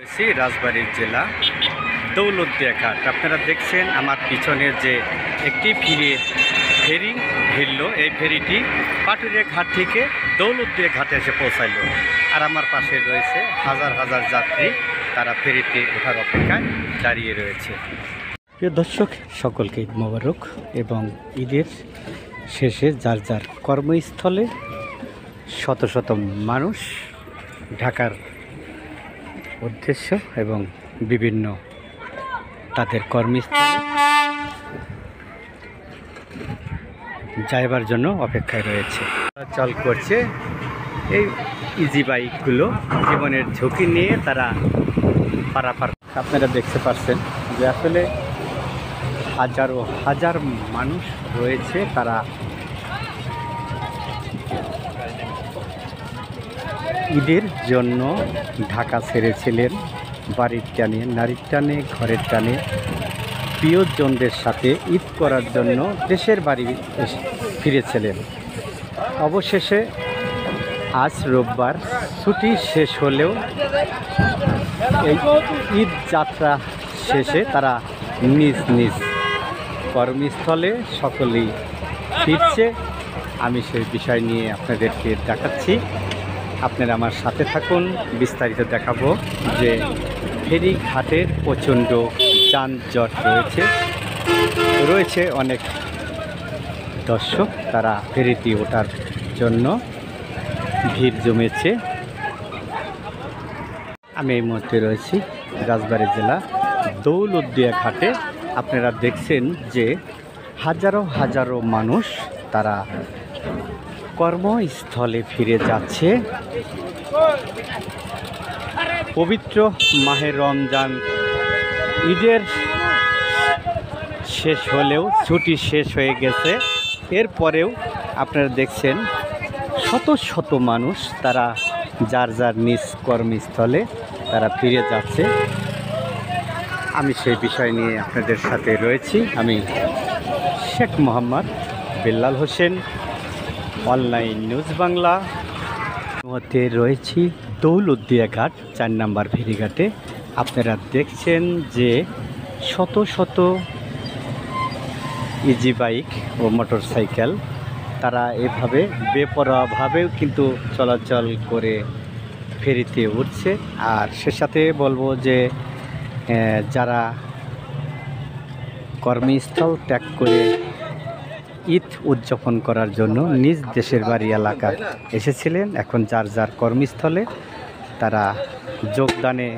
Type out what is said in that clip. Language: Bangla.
রয়েছি রাজবাড়ীর জেলা দৌলতদিয়া ঘাট। আপনারা দেখছেন আমার পিছনের যে একটি ফেরি ভিড়ল, এই ফেরিটি পাটুরিয়া ঘাট থেকে দৌলতদিয়া ঘাটে এসে পৌঁছাইল। আর আমার পাশে রয়েছে হাজার হাজার যাত্রী, তারা ফেরিতে ওঠার অপেক্ষায় দাঁড়িয়ে রয়েছে। প্রিয় দর্শক, সকলকে ঈদ মোবারক এবং ঈদের শেষে যার যার কর্মস্থলে শত শত মানুষ ঢাকার উদ্দেশ্য এবং বিভিন্ন তাদের কর্মস্থলে যাইবার জন্য অপেক্ষায় রয়েছে। চল করছে এই ইজি বাইকগুলো, জীবনের ঝুঁকি নিয়ে তারা পারাপার। আপনারা দেখতে পাচ্ছেন যে আসলে হাজারো হাজার মানুষ রয়েছে, তারা ঈদের জন্য ঢাকা ছেড়েছিলেন বাড়ির টানে, নারীর টানে, ঘরের টানে, প্রিয়জনদের সাথে ঈদ করার জন্য দেশের বাড়ি ফিরেছিলেন। অবশেষে আজ রোববার ছুটি শেষ হলেও এই ঈদ যাত্রা শেষে তারা নিজ নিজ কর্মস্থলে সকলেই ফিরছে। আমি সেই বিষয় নিয়ে আপনাদেরকে দেখাচ্ছি, আপনারা আমার সাথে থাকুন। বিস্তারিত দেখাবো যে ফেরিঘাটের প্রচণ্ড যানজট রয়েছে অনেক দর্শক, তারা ফেরিতে ওঠার জন্য ভিড় জমেছে। আমি এই মুহূর্তে রয়েছি রাজবাড়ী জেলা দৌলতদিয়া ঘাটে। আপনারা দেখছেন যে হাজারো হাজারো মানুষ তারা কর্মস্থলে ফিরে যাচ্ছে। পবিত্র মাহে রমজান ঈদের শেষ হলেও ছুটি শেষ হয়ে গেছে, এরপরেও আপনারা দেখছেন শত শত মানুষ তারা যার যার নিজ কর্মস্থলে তারা ফিরে যাচ্ছে। আমি সেই বিষয় নিয়ে আপনাদের সাথে রয়েছি। আমি শেখ মোহাম্মদ বেল্লাল হোসেন, অনলাইন নিউজ বাংলা। মধ্যে রয়েছি দৌলতদিয়া ঘাট 4 নম্বর ফেরিঘাটে। আপনারা দেখছেন যে শত শত ইজি বাইক ও মোটর সাইকেল তারা এভাবে বেপরোয়াভাবেও কিন্তু চলাচল করে ফেরিতে উঠছে। আর সে সাথে বলবো যে যারা কর্মস্থল ত্যাগ করে ঈদ উদযাপন করার জন্য নিজ দেশের বাড়ি এলাকায় এসেছিলেন, এখন যার যার কর্মস্থলে তারা যোগদানে